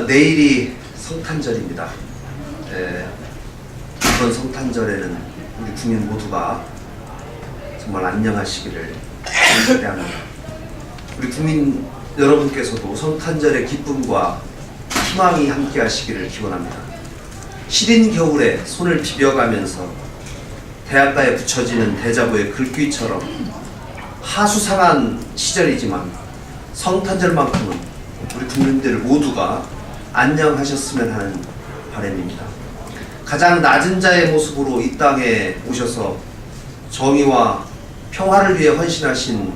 내일이 성탄절입니다. 이번 성탄절에는 우리 국민 모두가 정말 안녕하시기를 기대합니다. 우리 국민 여러분께서도 성탄절의 기쁨과 희망이 함께 하시기를 기원합니다. 시린 겨울에 손을 비벼가면서 대학가에 붙여지는 대자보의 글귀처럼 하수상한 시절이지만 성탄절만큼은 우리 국민들 모두가 안녕하셨으면 하는 바람입니다. 가장 낮은 자의 모습으로 이 땅에 오셔서 정의와 평화를 위해 헌신하신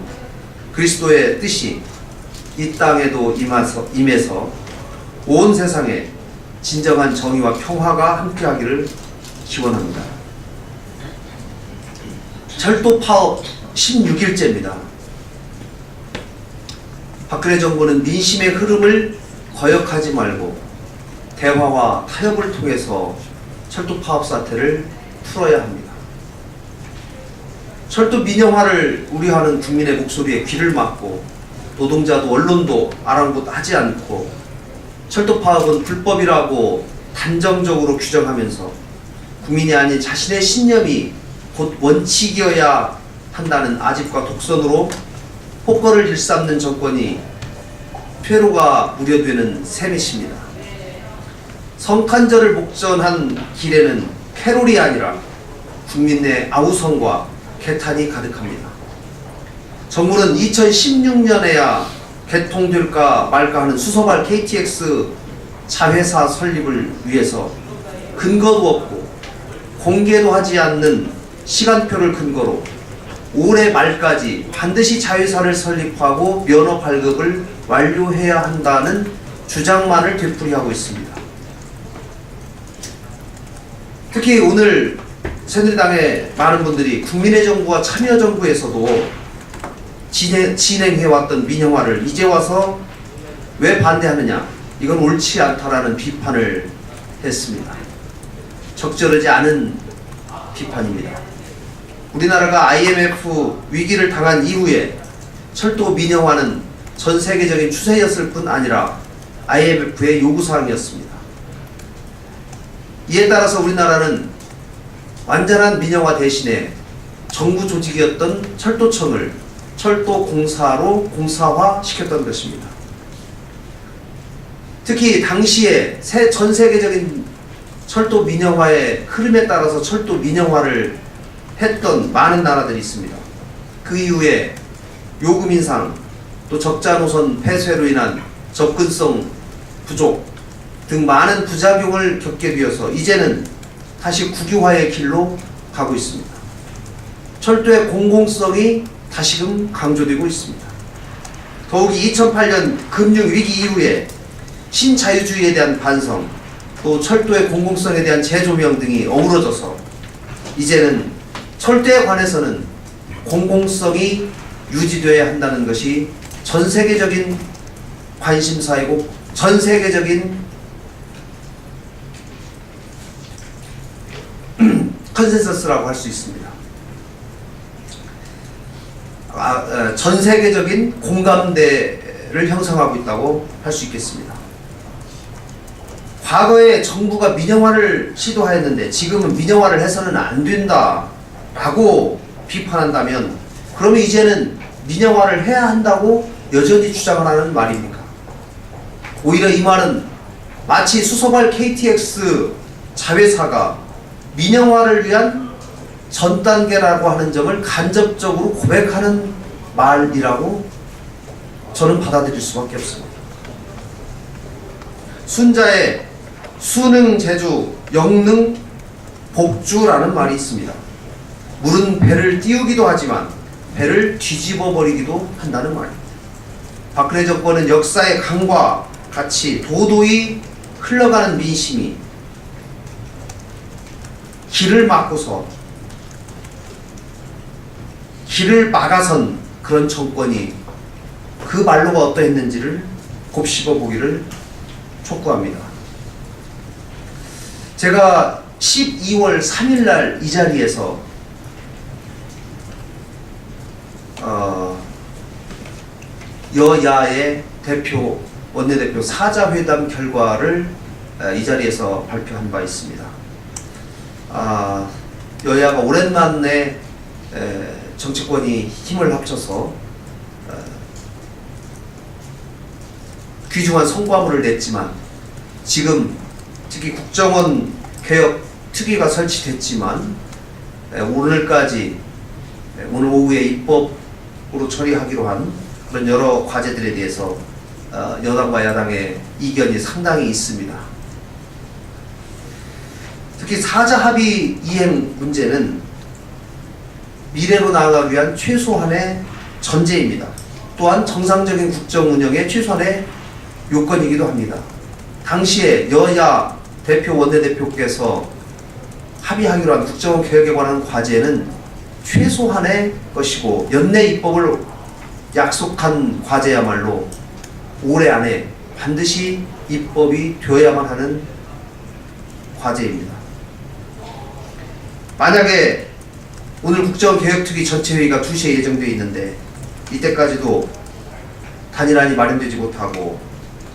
그리스도의 뜻이 이 땅에도 임해서 온 세상에 진정한 정의와 평화가 함께하기를 기원합니다. 철도 파업 16일째입니다. 박근혜 정부는 민심의 흐름을 거역하지 말고 대화와 타협을 통해서 철도 파업 사태를 풀어야 합니다. 철도 민영화를 우려하는 국민의 목소리에 귀를 막고 노동자도 언론도 아랑곳하지 않고 철도 파업은 불법이라고 단정적으로 규정하면서 국민이 아닌 자신의 신념이 곧 원칙이어야 한다는 아집과 독선으로 폭거를 일삼는 정권이 퇴로가 우려되는 셈이십니다. 성탄절을 목전한 길에는 캐롤이 아니라 국민 내 아우성과 개탄이 가득합니다. 정부는 2016년에야 개통될까 말까 하는 수서발 KTX 자회사 설립을 위해서 근거도 없고 공개도 하지 않는 시간표를 근거로 올해 말까지 반드시 자회사를 설립하고 면허 발급을 완료해야 한다는 주장만을 되풀이하고 있습니다. 특히 오늘 새누리당의 많은 분들이 국민의 정부와 참여정부에서도 진행해왔던 민영화를 이제 와서 왜 반대하느냐, 이건 옳지 않다라는 비판을 했습니다. 적절하지 않은 비판입니다. 우리나라가 IMF 위기를 당한 이후에 철도 민영화는 전 세계적인 추세였을 뿐 아니라 IMF의 요구사항이었습니다. 이에 따라서 우리나라는 완전한 민영화 대신에 정부 조직이었던 철도청을 철도공사로 공사화 시켰던 것입니다. 특히 당시에 전 세계적인 철도 민영화의 흐름에 따라서 철도 민영화를 했던 많은 나라들이 있습니다. 그 이후에 요금 인상, 또 적자 노선 폐쇄로 인한 접근성 부족 등 많은 부작용을 겪게 되어서 이제는 다시 국유화의 길로 가고 있습니다. 철도의 공공성이 다시금 강조되고 있습니다. 더욱이 2008년 금융위기 이후에 신자유주의에 대한 반성, 또 철도의 공공성에 대한 재조명 등이 어우러져서 이제는 철도에 관해서는 공공성이 유지되어야 한다는 것이 전 세계적인 관심사이고 전 세계적인 컨센서스라고 할 수 있습니다. 전 세계적인 공감대를 형성하고 있다고 할 수 있겠습니다. 과거에 정부가 민영화를 시도하였는데 지금은 민영화를 해서는 안 된다라고 비판한다면 그러면 이제는 민영화를 해야 한다고 여전히 주장을 하는 말입니까? 오히려 이 말은 마치 수서발 KTX 자회사가 민영화를 위한 전 단계라고 하는 점을 간접적으로 고백하는 말이라고 저는 받아들일 수밖에 없습니다. 순자에 수능, 제주, 영능, 복주라는 말이 있습니다. 물은 배를 띄우기도 하지만 배를 뒤집어 버리기도 한다는 말입니다. 박근혜 정권은 역사의 강과 같이 도도히 흘러가는 민심이 길을 막아선 그런 정권이 그 말로가 어떠했는지를 곱씹어 보기를 촉구합니다. 제가 12월 3일날 이 자리에서 여야의 대표 원내대표 사자회담 결과를 이 자리에서 발표한 바 있습니다. 여야가 오랜만에 정치권이 힘을 합쳐서 귀중한 성과물을 냈지만, 지금 특히 국정원 개혁 특위가 설치됐지만 오늘까지 오늘 오후에 입법으로 처리하기로 한 그런 여러 과제들에 대해서 여당과 야당의 이견이 상당히 있습니다. 특히 사자 합의 이행 문제는 미래로 나아가기 위한 최소한의 전제입니다. 또한 정상적인 국정 운영의 최소한의 요건이기도 합니다. 당시에 여야 대표 원내대표께서 합의하기로 한 국정원 개혁에 관한 과제는 최소한의 것이고, 연내 입법을 약속한 과제야말로 올해 안에 반드시 입법이 되어야만 하는 과제입니다. 만약에 오늘 국정개혁특위 전체회의가 2시에 예정되어 있는데 이때까지도 단일안이 마련되지 못하고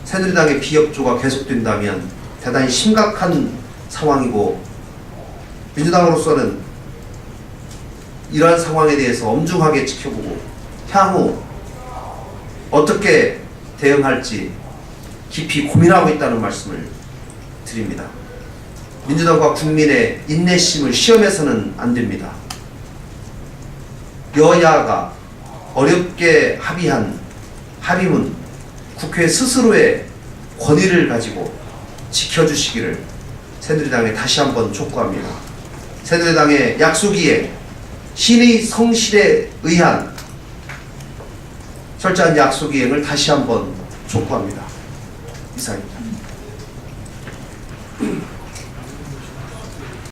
새누리당의 비협조가 계속된다면 대단히 심각한 상황이고, 민주당으로서는 이러한 상황에 대해서 엄중하게 지켜보고 향후 어떻게 대응할지 깊이 고민하고 있다는 말씀을 드립니다. 민주당과 국민의 인내심을 시험해서는 안 됩니다. 여야가 어렵게 합의한 합의문, 국회 스스로의 권위를 가지고 지켜주시기를 새누리당에 다시 한번 촉구합니다. 새누리당의 약속이에 신의 성실에 의한 철저한 약속 이행을 다시 한번 촉구합니다. 이상입니다.